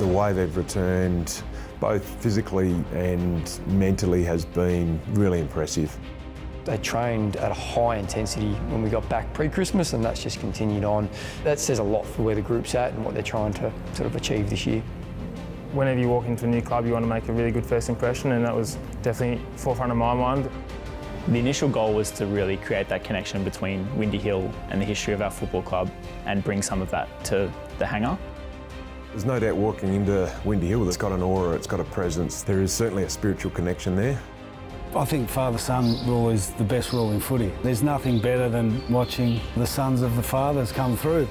The way they've returned, both physically and mentally, has been really impressive. They trained at a high intensity when we got back pre-Christmas, and that's just continued on. That says a lot for where the group's at and what they're trying to sort of achieve this year. Whenever you walk into a new club, you want to make a really good first impression, and that was definitely forefront of my mind. The initial goal was to really create that connection between Windy Hill and the history of our football club and bring some of that to the hangar. There's no doubt walking into Windy Hill, it's got an aura, it's got a presence. There is certainly a spiritual connection there. I think father-son rule is the best rule in footy. There's nothing better than watching the sons of the fathers come through.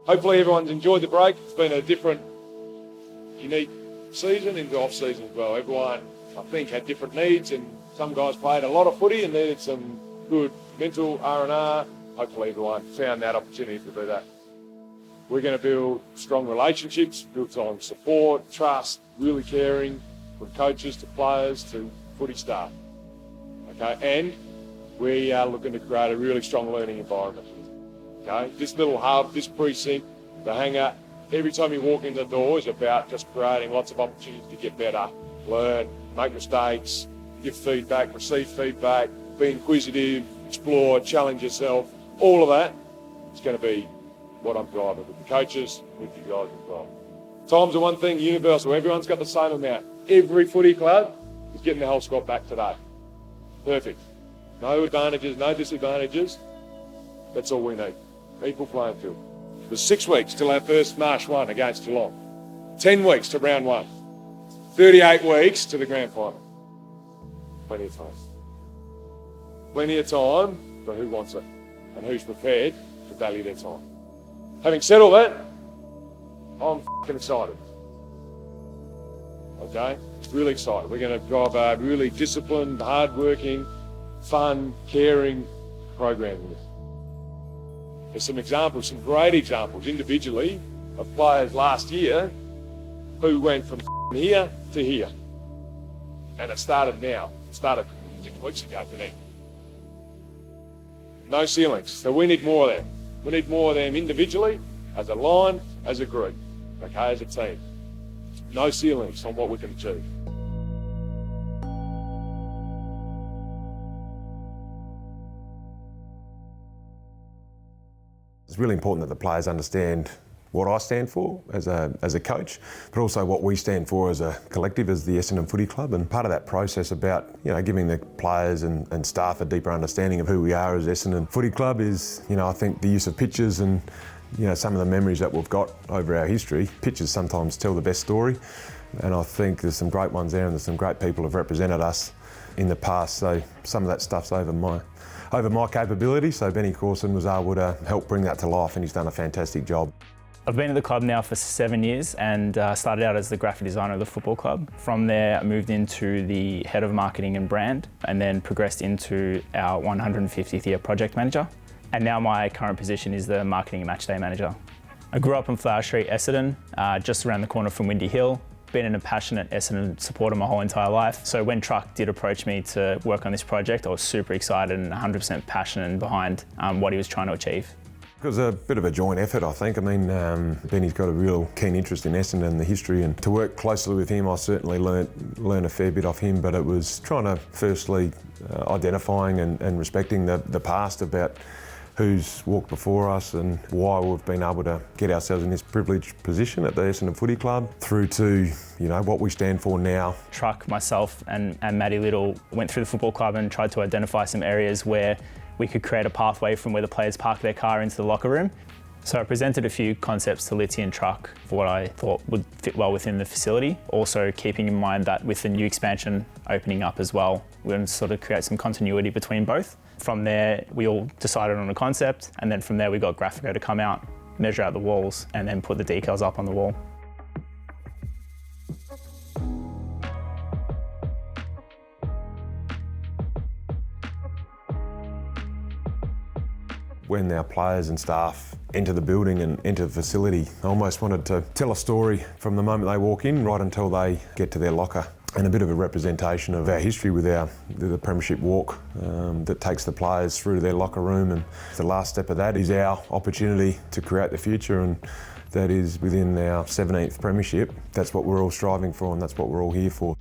Hopefully everyone's enjoyed the break. It's been a different, unique season into off-season as well. Everyone, I think, had different needs, and some guys played a lot of footy and needed some good mental R&R. Hopefully everyone found that opportunity to do that. We're going to build strong relationships built on support, trust, really caring, from coaches to players to footy staff. Okay, and we are looking to create a really strong learning environment. Okay, this little hub, this precinct, the hangar, every time you walk in the door is about just creating lots of opportunities to get better, learn, make mistakes, give feedback, receive feedback, be inquisitive, explore, challenge yourself. All of that is going to be what I'm driving with the coaches, with you guys as well. Times are one thing, universal. Everyone's got the same amount. Every footy club is getting the whole squad back today. Perfect. No advantages, no disadvantages. That's all we need. Equal playing field. There's 6 weeks till our first March 1 against Geelong. 10 weeks to round 1. 38 weeks to the grand final. Plenty of time. Plenty of time for who wants it and who's prepared to value their time. Having said all that, I'm f***ing excited. Okay? Really excited. We're going to drive a really disciplined, hard-working, fun, caring program here. There's some examples, some great examples individually of players last year who went from here to here. And it started now. It started 6 weeks ago for them. No ceilings. So we need more of them. We need more of them individually, as a line, as a group, okay, as a team. No ceilings on what we can achieve. It's really important that the players understand what I stand for as a coach, but also what we stand for as a collective, as the Essendon Footy Club. And part of that process about, giving the players and staff a deeper understanding of who we are as Essendon Footy Club is, I think the use of pictures and, some of the memories that we've got over our history. Pictures sometimes tell the best story, and I think there's some great ones there, and there's some great people who have represented us in the past. So some of that stuff's over my capability. So Benny Corson was able to help bring that to life, and he's done a fantastic job. I've been at the club now for 7 years and started out as the graphic designer of the football club. From there, I moved into the head of marketing and brand, and then progressed into our 150th year project manager. And now my current position is the marketing and matchday manager. I grew up on Flower Street, Essendon, just around the corner from Windy Hill. Been a passionate Essendon supporter my whole entire life. So when Truck did approach me to work on this project, I was super excited and 100% passionate behind what he was trying to achieve. It was a bit of a joint effort, I think. Benny's got a real keen interest in Essendon and the history, and to work closely with him, I certainly learned a fair bit off him, but it was trying to firstly identifying and respecting the past about who's walked before us and why we've been able to get ourselves in this privileged position at the Essendon Footy Club, through to what we stand for now. Truck, myself and Maddie Little went through the football club and tried to identify some areas where we could create a pathway from where the players park their car into the locker room. So I presented a few concepts to Litty and Truck for what I thought would fit well within the facility. Also keeping in mind that with the new expansion opening up as well, we're going to sort of create some continuity between both. From there, we all decided on a concept, and then from there we got Graphico to come out, measure out the walls, and then put the decals up on the wall. When our players and staff enter the building and enter the facility, I almost wanted to tell a story from the moment they walk in right until they get to their locker. and a bit of a representation of our history with the premiership walk that takes the players through to their locker room, and the last step of that is our opportunity to create the future, and that is within our 17th premiership. That's what we're all striving for, and that's what we're all here for.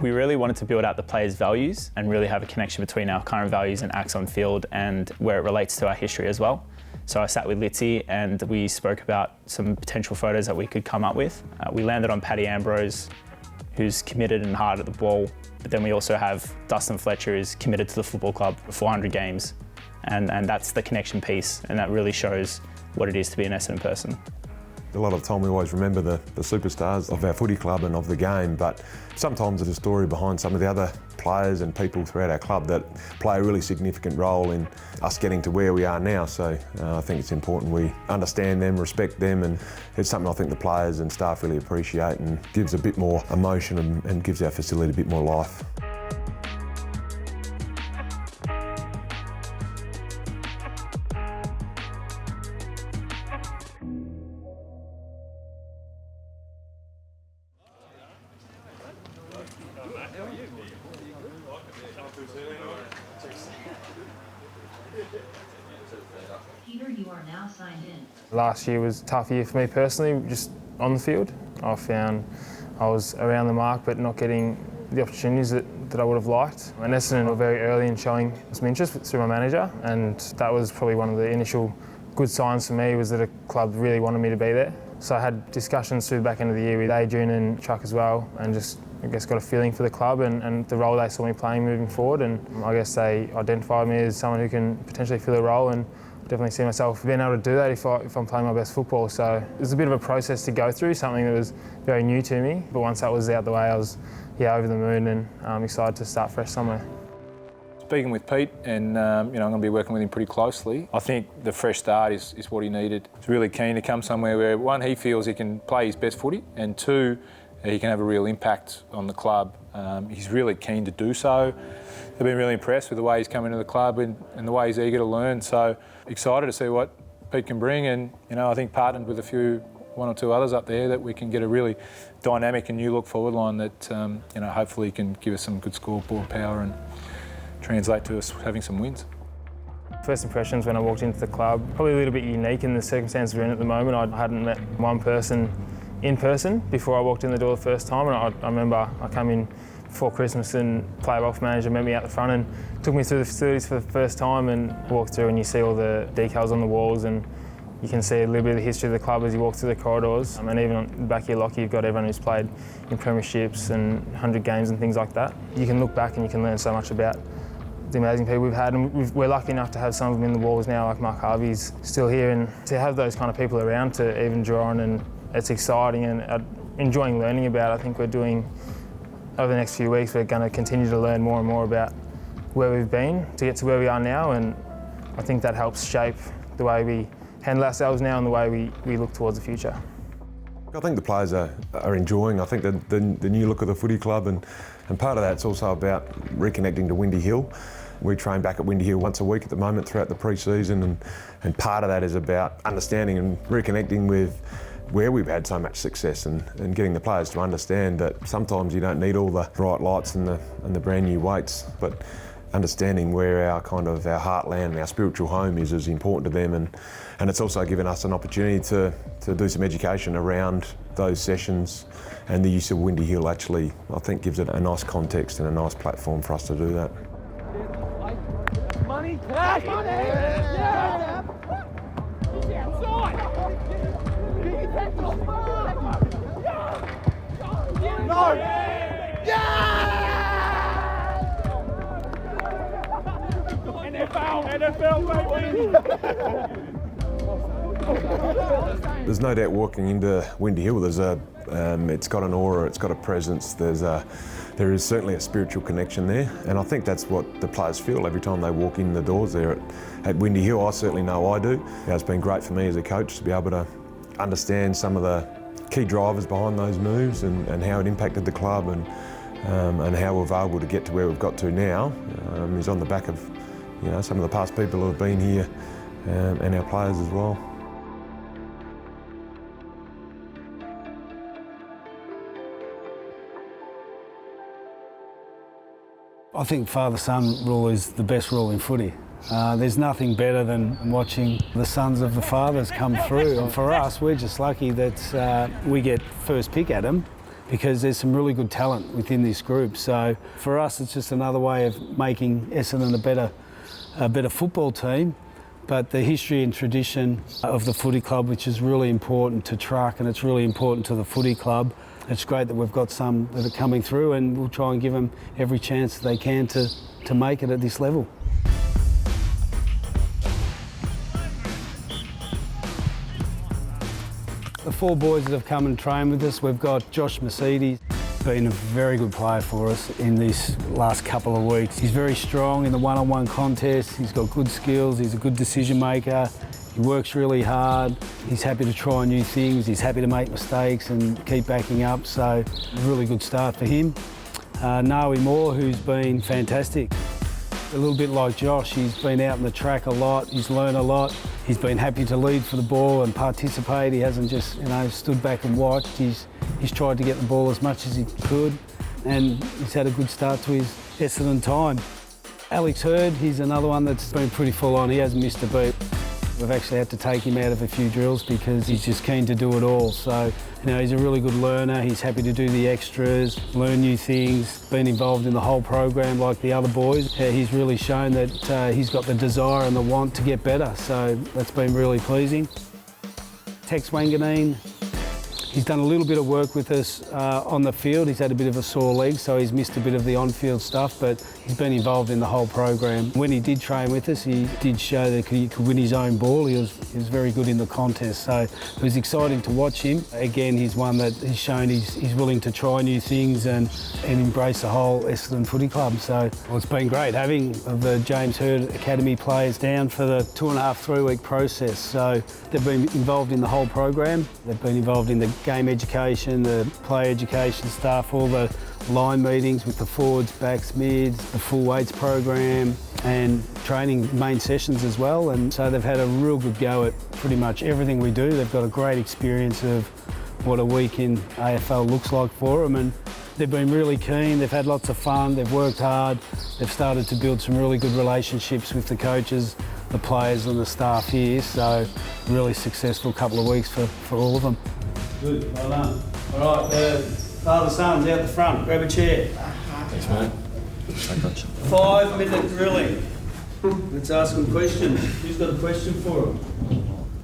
We really wanted to build out the players' values and really have a connection between our current values and acts on field and where it relates to our history as well. So I sat with Litzy and we spoke about some potential photos that we could come up with. We landed on Paddy Ambrose, who's committed and hard at the ball, but then we also have Dustin Fletcher, who's committed to the football club for 400 games, and that's the connection piece, and that really shows what it is to be an Essendon person. A lot of the time we always remember the superstars of our footy club and of the game, but sometimes there's a story behind some of the other players and people throughout our club that play a really significant role in us getting to where we are now. So I think it's important we understand them, respect them, and it's something I think the players and staff really appreciate and gives a bit more emotion and gives our facility a bit more life. Peter, you are now signed in. Last year was a tough year for me personally, just on the field. I found I was around the mark but not getting the opportunities that I would have liked. And Essendon were very early in showing some interest through my manager, and that was probably one of the initial good signs for me, was that a club really wanted me to be there. So I had discussions through the back end of the year with Adrian and Chuck as well, and just I guess got a feeling for the club and the role they saw me playing moving forward, and I guess they identified me as someone who can potentially fill a role, and definitely see myself being able to do that if I'm playing my best football. So it was a bit of a process to go through, something that was very new to me, but once that was out the way I was over the moon and excited to start fresh somewhere. Speaking with Pete, and I'm going to be working with him pretty closely. I think the fresh start is what he needed. He's really keen to come somewhere where, one, he feels he can play his best footy, and two, he can have a real impact on the club. He's really keen to do so. I've been really impressed with the way he's come into the club and the way he's eager to learn. So excited to see what Pete can bring, and I think partnered with one or two others up there, that we can get a really dynamic and new look forward line that hopefully can give us some good scoreboard power and translate to us having some wins. First impressions when I walked into the club, probably a little bit unique in the circumstances we're in at the moment. I hadn't met one person in person before I walked in the door the first time, and I remember I came in before Christmas and player off manager met me out the front and took me through the facilities for the first time, and walked through and you see all the decals on the walls, and you can see a little bit of the history of the club as you walk through the corridors. And even on the back of your locker, you've got everyone who's played in premierships and 100 games and things like that. You can look back and you can learn so much about the amazing people we've had, and we're lucky enough to have some of them in the walls now, like Mark Harvey's still here, and to have those kind of people around to even draw on, and it's exciting and enjoying learning about. I think we're doing, over the next few weeks, we're going to continue to learn more and more about where we've been to get to where we are now, and I think that helps shape the way we handle ourselves now and the way we look towards the future. I think the players are enjoying, I think, the new look of the footy club, and part of that's also about reconnecting to Windy Hill. We train back at Windy Hill once a week at the moment throughout the pre-season, and part of that is about understanding and reconnecting with where we've had so much success, and getting the players to understand that sometimes you don't need all the bright lights and the brand new weights, but understanding where our heartland and our spiritual home is important to them, and it's also given us an opportunity to do some education around those sessions, and the use of Windy Hill actually, I think, gives it a nice context and a nice platform for us to do that. Money! Money! Yeah! No! Yeah! NFL, baby! There's no doubt walking into Windy Hill, it's got an aura, it's got a presence, there is certainly a spiritual connection there, and I think that's what the players feel every time they walk in the doors there at Windy Hill. I certainly know I do. It's been great for me as a coach to be able to understand some of the key drivers behind those moves and how it impacted the club, and how we're able to get to where we've got to now is on the back of some of the past people who have been here, and our players as well. I think father-son rule is the best rule in footy. There's nothing better than watching the sons of the fathers come through. And for us, we're just lucky that we get first pick at them because there's some really good talent within this group. So for us, it's just another way of making Essendon a better football team. But the history and tradition of the footy club, which is really important to Truck and it's really important to the footy club. It's great that we've got some that are coming through and we'll try and give them every chance they can to make it at this level. The 4 boys that have come and trained with us, we've got Josh Mercedes, been a very good player for us in these last couple of weeks. He's very strong in the one-on-one contests, he's got good skills, he's a good decision maker, he works really hard, he's happy to try new things, he's happy to make mistakes and keep backing up, so really good start for him. Nawi Moore, who's been fantastic. A little bit like Josh, he's been out in the track a lot, he's learned a lot. He's been happy to lead for the ball and participate. He hasn't just, stood back and watched. He's tried to get the ball as much as he could and he's had a good start to his Essendon time. Alex Hurd, he's another one that's been pretty full on. He hasn't missed a beat. We've actually had to take him out of a few drills because he's just keen to do it all. So, he's a really good learner. He's happy to do the extras, learn new things, been involved in the whole program like the other boys. He's really shown that he's got the desire and the want to get better. So that's been really pleasing. Tex Wanganeen, he's done a little bit of work with us on the field. He's had a bit of a sore leg, so he's missed a bit of the on-field stuff, but he's been involved in the whole program. When he did train with us, he did show that he could win his own ball. He was very good in the contest, so it was exciting to watch him. Again, he's one that he's shown he's willing to try new things and embrace the whole Essendon Footy Club. So it's been great having the James Hurd Academy players down for the 2.5, 3 week process. So they've been involved in the whole program. They've been involved in the game education, the play education stuff, all the line meetings with the forwards, backs, mids, the full weights program and training main sessions as well. And so they've had a real good go at pretty much everything we do. They've got a great experience of what a week in AFL looks like for them and they've been really keen, they've had lots of fun, they've worked hard, they've started to build some really good relationships with the coaches, the players and the staff here. So really successful couple of weeks for all of them. Good, well done. All right, the father-son's out the front. Grab a chair. Thanks, mate. I got you. 5-minute drilling. Let's ask them questions. Who's got a question for them?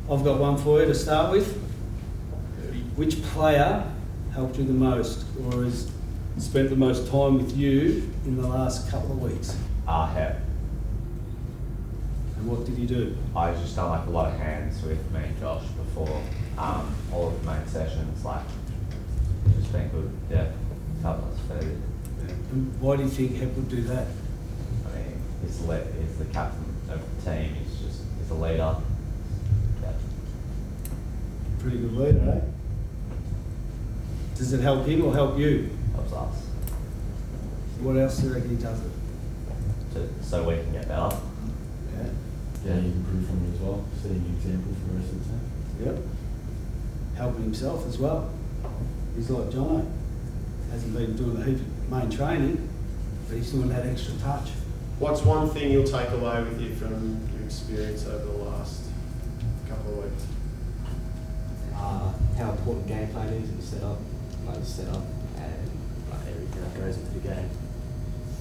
I've got one for you to start with. Which player helped you the most or has spent the most time with you in the last couple of weeks? Hep. And what did he do? I just done like a lot of hands with me and Josh before all of the main sessions. Like, it's just been good. Yeah, helped us fairly. And why do you think Hep would do that? I mean, he's the captain of the team. He's a leader. Yeah. Pretty good leader, eh? Does it help him or help you? Helps us. What else do you reckon he does it? So we can get better. Yeah. Yeah, you can improve from it as well, setting an example for the rest of the team. Yep. Helping himself as well. He's like Jono. Hasn't been doing a heap of main training, but he's doing that extra touch. What's one thing you'll take away with you from your experience over the last couple of weeks? How important game plan is and set up and everything that goes into the game.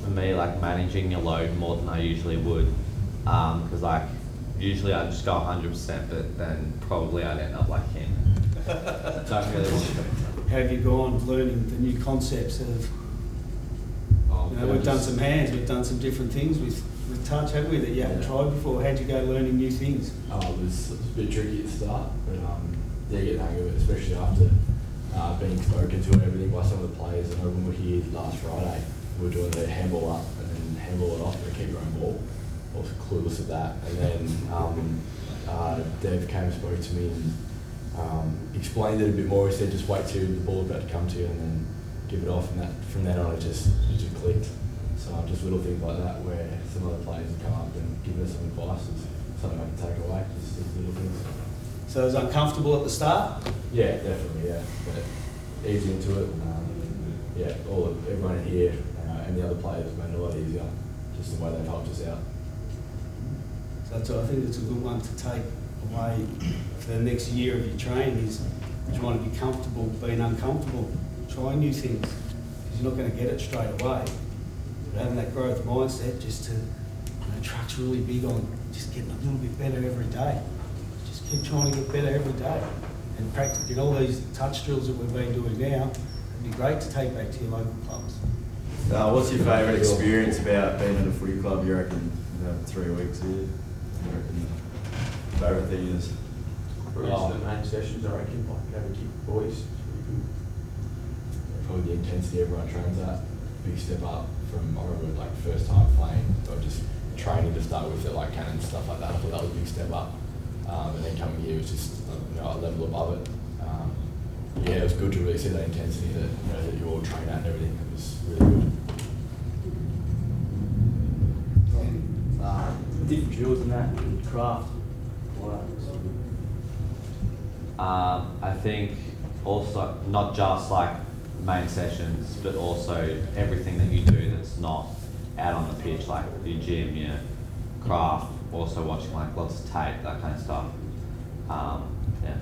For me, like managing your load more than I usually would, because like usually I just go 100%, but then probably I'd end up like him. Don't really want to. How have you gone learning the new concepts of? We've done some hands, we've done some different things with touch, haven't we? That you haven't tried before. How'd you go learning new things? It was a bit tricky at the start, but getting the hang of it, especially after being spoken to and everything by some of the players. I know when we were here last Friday, we were doing the handball up and then handball it off and keep your own ball. I was clueless of that. And then Dev came and spoke to me and explained it a bit more. He said just wait till the ball's about to come to you and then give it off. And that from then on it just clicked. So just little things like that where some other players have come up and given us some advice is something I can take away. Just little things. So it was uncomfortable at the start? Yeah, definitely, yeah. But easy into it. Everyone here and the other players have made it a lot easier, just the way they've helped us out. So I think it's a good one to take away for the next year of your training is trying to be comfortable being uncomfortable, trying new things, because you're not going to get it straight away. But having that growth mindset, just to, Truck's really big on just getting a little bit better every day. Just keep trying to get better every day. And practicing all these touch drills that we've been doing now, it'd be great to take back to your local clubs. What's your favourite experience about being at a footy club? You reckon 3 weeks here? You reckon the favourite thing is? The main sessions, I reckon, like having kick boys. Probably the intensity everyone trains at. Big step up from, I remember like first time playing, or just training to start with at like Cannon, stuff like that. I thought that was a big step up. And then coming here was just a level above it. It was good to really see that intensity that you all train at and everything. It was really good. Different drills and that, and craft. I think also not just like main sessions, but also everything that you do that's not out on the pitch, like your gym, your craft, also watching like lots of tape, that kind of stuff. Yeah.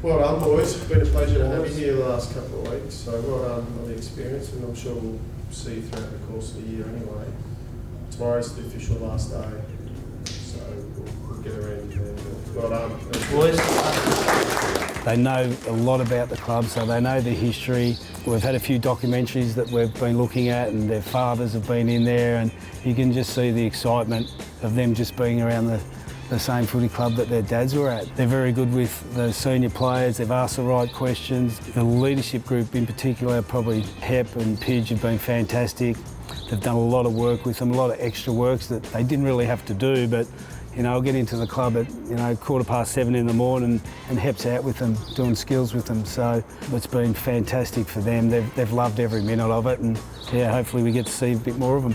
Well done, boys. It's been a pleasure to have you here the last couple of weeks. So well done on the experience, and I'm sure we'll see you throughout the course of the year anyway. Tomorrow's the official last day, so we'll get around you then. Well done. Boys. They know a lot about the club, so they know the history. We've had a few documentaries that we've been looking at, and their fathers have been in there, and you can just see the excitement of them just being around the same footy club that their dads were at. They're very good with the senior players, they've asked the right questions. The leadership group in particular, probably Hep and Pidge, have been fantastic. They've done a lot of work with them, a lot of extra works that they didn't really have to do, but I'll get into the club at 7:15 in the morning and Hep's out with them, doing skills with them. So it's been fantastic for them. They've loved every minute of it, and hopefully we get to see a bit more of them.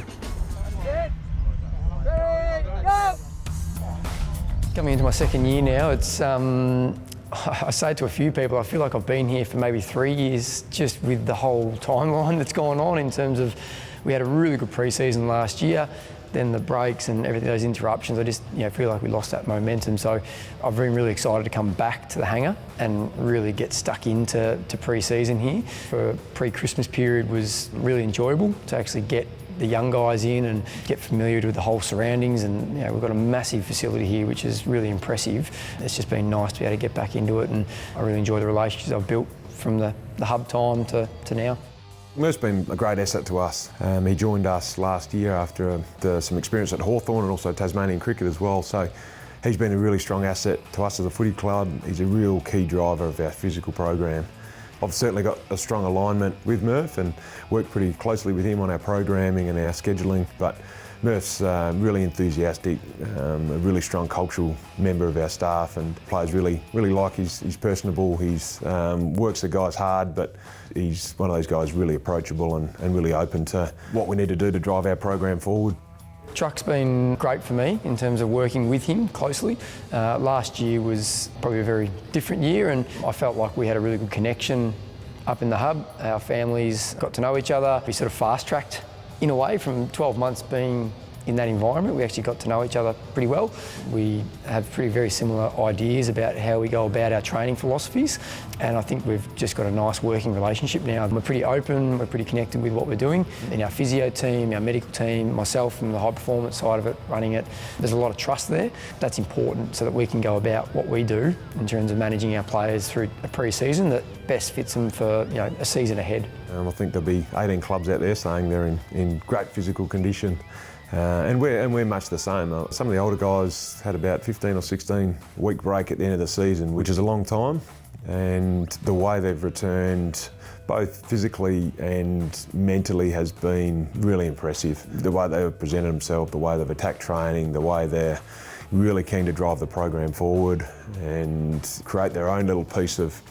Coming into my second year now, it's I say to a few people, I feel like I've been here for maybe 3 years, just with the whole timeline that's gone on in terms of we had a really good pre-season last year, then the breaks and everything, those interruptions, I just feel like we lost that momentum. So I've been really excited to come back to the hangar and really get stuck into pre-season here. For pre-Christmas period was really enjoyable to actually get the young guys in and get familiar with the whole surroundings, and we've got a massive facility here which is really impressive. It's just been nice to be able to get back into it, and I really enjoy the relationships I've built from the hub time to now. Merv's been a great asset to us. He joined us last year after some experience at Hawthorn and also Tasmanian cricket as well, so he's been a really strong asset to us as a footy club. He's a real key driver of our physical program. I've certainly got a strong alignment with Merv and worked pretty closely with him on our programming and our scheduling, but Merv's really enthusiastic, a really strong cultural member of our staff, and players really like. He's personable, he's works the guys hard, but he's one of those guys really approachable and really open to what we need to do to drive our program forward. Truck's been great for me in terms of working with him closely. Last year was probably a very different year, and I felt like we had a really good connection up in the hub. Our families got to know each other. We sort of fast-tracked in a way from 12 months being in that environment. We actually got to know each other pretty well. We have very similar ideas about how we go about our training philosophies, and I think we've just got a nice working relationship now. We're pretty open, we're pretty connected with what we're doing. In our physio team, our medical team, myself from the high performance side of it, running it, there's a lot of trust there. That's important so that we can go about what we do in terms of managing our players through a pre-season that best fits them for a season ahead. I think there'll be 18 clubs out there saying they're in great physical condition. And we're much the same. Some of the older guys had about 15 or 16 week break at the end of the season, which is a long time. And the way they've returned, both physically and mentally, has been really impressive. The way they've presented themselves, the way they've attacked training, the way they're really keen to drive the program forward and create their own little piece of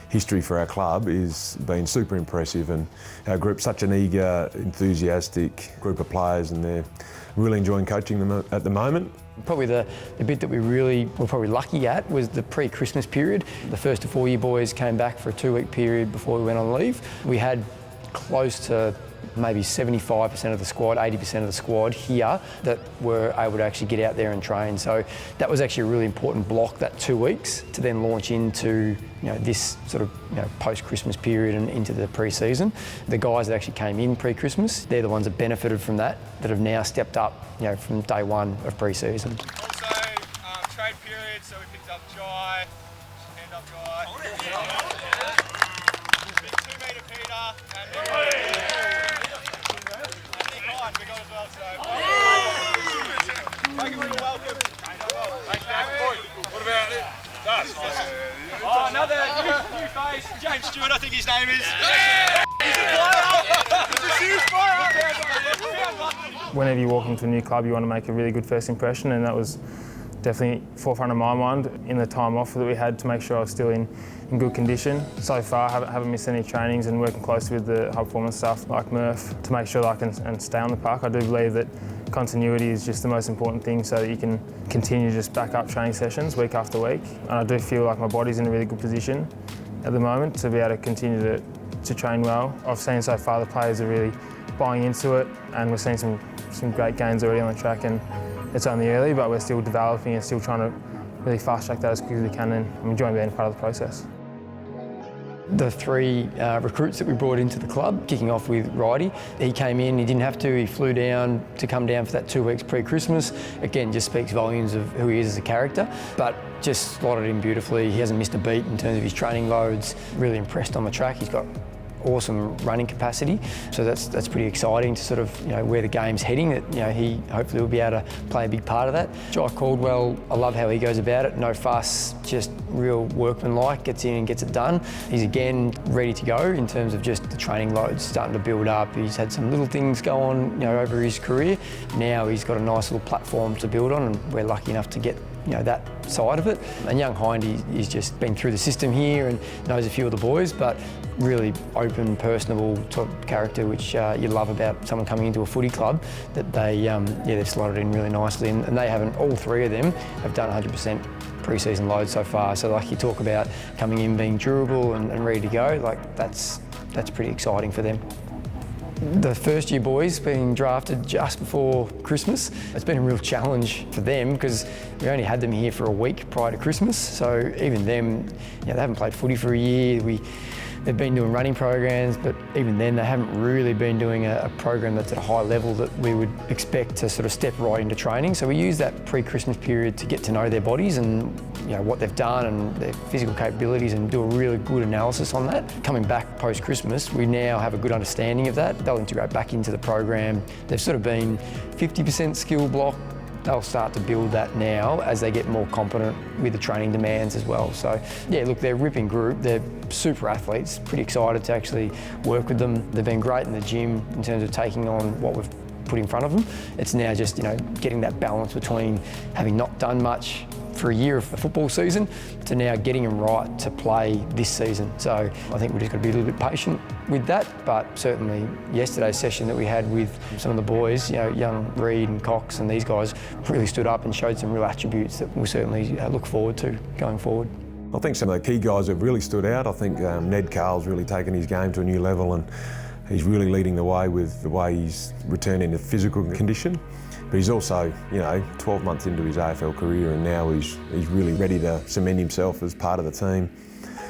history for our club is been super impressive, and our group's such an eager, enthusiastic group of players, and they're really enjoying coaching them at the moment. Probably the bit that we really were probably lucky at was the pre-Christmas period. The first to 4 year boys came back for a 2 week period before we went on leave. We had close to maybe 75% of the squad, 80% of the squad here that were able to actually get out there and train. So that was actually a really important block, that 2 weeks, to then launch into this sort of post-Christmas period and into the pre-season. The guys that actually came in pre-Christmas, they're the ones that benefited from that have now stepped up from day one of pre-season. Also, trade period, so we picked up Jai, hand up Jai. Big 2 metre Peter, and Nick Ryan we got as well, so. Make him feel welcome. Thanks, Dad. What about it? Oh, another new face, James Stewart, I think his name is. He's a player! He's a huge player! Whenever you walk into a new club, you want to make a really good first impression, and that was definitely forefront of my mind in the time off that we had to make sure I was still in good condition. So far, I haven't missed any trainings and working closely with the high performance staff like Murph to make sure that I can stay on the park. I do believe that continuity is just the most important thing so that you can continue to just back up training sessions week after week. And I do feel like my body's in a really good position at the moment to be able to continue to train well. I've seen so far the players are really buying into it, and we're seeing some great gains already on the track, and it's only early, but we're still developing and still trying to really fast track that as quickly as we can, and I'm enjoying being part of the process. The 3 recruits that we brought into the club, kicking off with Wrighty. He came in, he didn't have to, he flew down to come down for that 2 weeks pre-Christmas. Again, just speaks volumes of who he is as a character, but just slotted in beautifully. He hasn't missed a beat in terms of his training loads. Really impressed on the track. He's got awesome running capacity, so that's pretty exciting to sort of where the game's heading. That he hopefully will be able to play a big part of that. Jai Caldwell, I love how he goes about it. No fuss, just real workmanlike. Gets in and gets it done. He's again ready to go in terms of just the training loads starting to build up. He's had some little things go on over his career. Now he's got a nice little platform to build on, and we're lucky enough to get that side of it. And young Hindy, he's just been through the system here and knows a few of the boys, but really open, personable type character, which you love about someone coming into a footy club, that they've slotted in really nicely, and they haven't, all 3 of them have done 100% pre-season load so far. So like you talk about coming in being durable and ready to go, like that's pretty exciting for them. The first year boys being drafted just before Christmas, it's been a real challenge for them because we only had them here for a week prior to Christmas. So even them, they haven't played footy for a year. They've been doing running programs, but even then they haven't really been doing a program that's at a high level that we would expect to sort of step right into training. So we use that pre-Christmas period to get to know their bodies and what they've done and their physical capabilities, and do a really good analysis on that. Coming back post-Christmas, we now have a good understanding of that. They'll integrate back into the program. They've sort of been 50% skill block. They'll start to build that now as they get more competent with the training demands as well. So yeah, look, they're a ripping group. They're super athletes. Pretty excited to actually work with them. They've been great in the gym in terms of taking on what we've put in front of them. It's now just getting that balance between having not done much for a year of the football season to now getting them right to play this season. So I think we've just got to be a little bit patient with that, but certainly yesterday's session that we had with some of the boys, young Reed and Cox and these guys really stood up and showed some real attributes that we'll certainly look forward to going forward. I think some of the key guys have really stood out. I think Ned Carl's really taken his game to a new level, and he's really leading the way with the way he's returning to physical condition. But he's also, 12 months into his AFL career, and now he's really ready to cement himself as part of the team.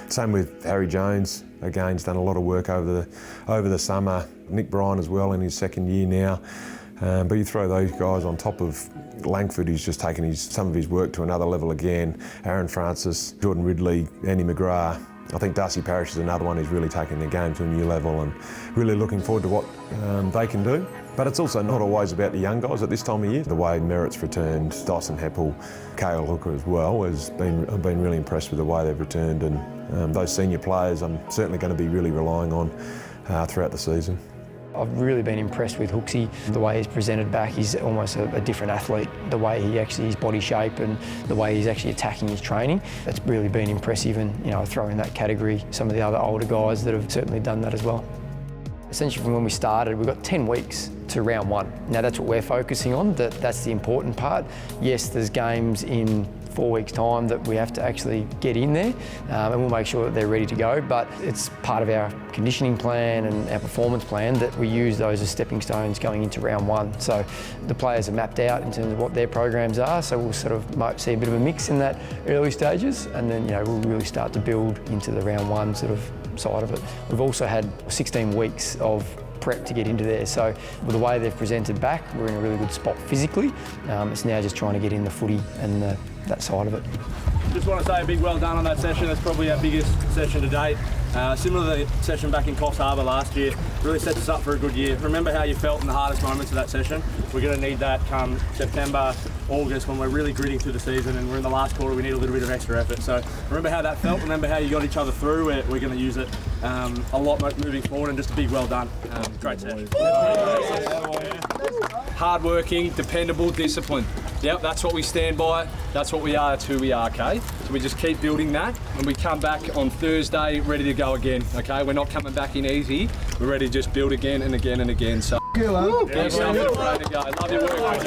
Same with Harry Jones. Again, he's done a lot of work over the summer. Nick Bryan as well in his 2nd year now. But you throw those guys on top of Langford, who's just taken some of his work to another level again. Aaron Francis, Jordan Ridley, Andy McGrath. I think Darcy Parish is another one who's really taking the game to a new level, and really looking forward to what they can do. But it's also not always about the young guys at this time of year. The way Merritt's returned, Dyson Heppel, Cale Hooker as well, I've been really impressed with the way they've returned, and those senior players I'm certainly going to be really relying on throughout the season. I've really been impressed with Hooksy, the way he's presented back. He's almost a different athlete, the way his body shape and the way he's actually attacking his training. It's really been impressive, and I throw in that category some of the other older guys that have certainly done that as well. Essentially from when we started, we've got 10 weeks to round 1. Now that's what we're focusing on, that's the important part. Yes, there's games in 4 weeks' time that we have to actually get in there, and we'll make sure that they're ready to go. But it's part of our conditioning plan and our performance plan that we use those as stepping stones going into round one. So the players are mapped out in terms of what their programs are, so we'll sort of might see a bit of a mix in that early stages, and then we'll really start to build into the round one sort of side of it. We've also had 16 weeks of prep to get into there, so with the way they've presented back, we're in a really good spot physically. It's now just trying to get in the footy and that side of it. Just want to say a big well done on that session. That's probably our biggest session to date. Similar to the session back in Coffs Harbour last year, really sets us up for a good year. Remember how you felt in the hardest moments of that session? We're going to need that come September, August, when we're really gritting through the season and we're in the last quarter, we need a little bit of extra effort. So remember how that felt, remember how you got each other through. We're going to use it a lot moving forward, and just a big well done. Great session. Hard-working, dependable, disciplined. Yep, that's what we stand by. That's what we are. That's who we are, okay? So we just keep building that, and we come back on Thursday ready to go again, okay? We're not coming back in easy. We're ready to just build again and again and again. So, Good luck. big stuff and ready to go. Love your work.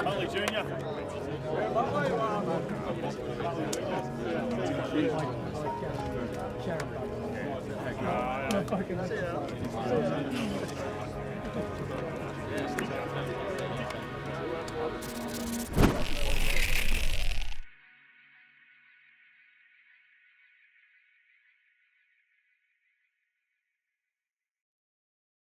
Holy Junior.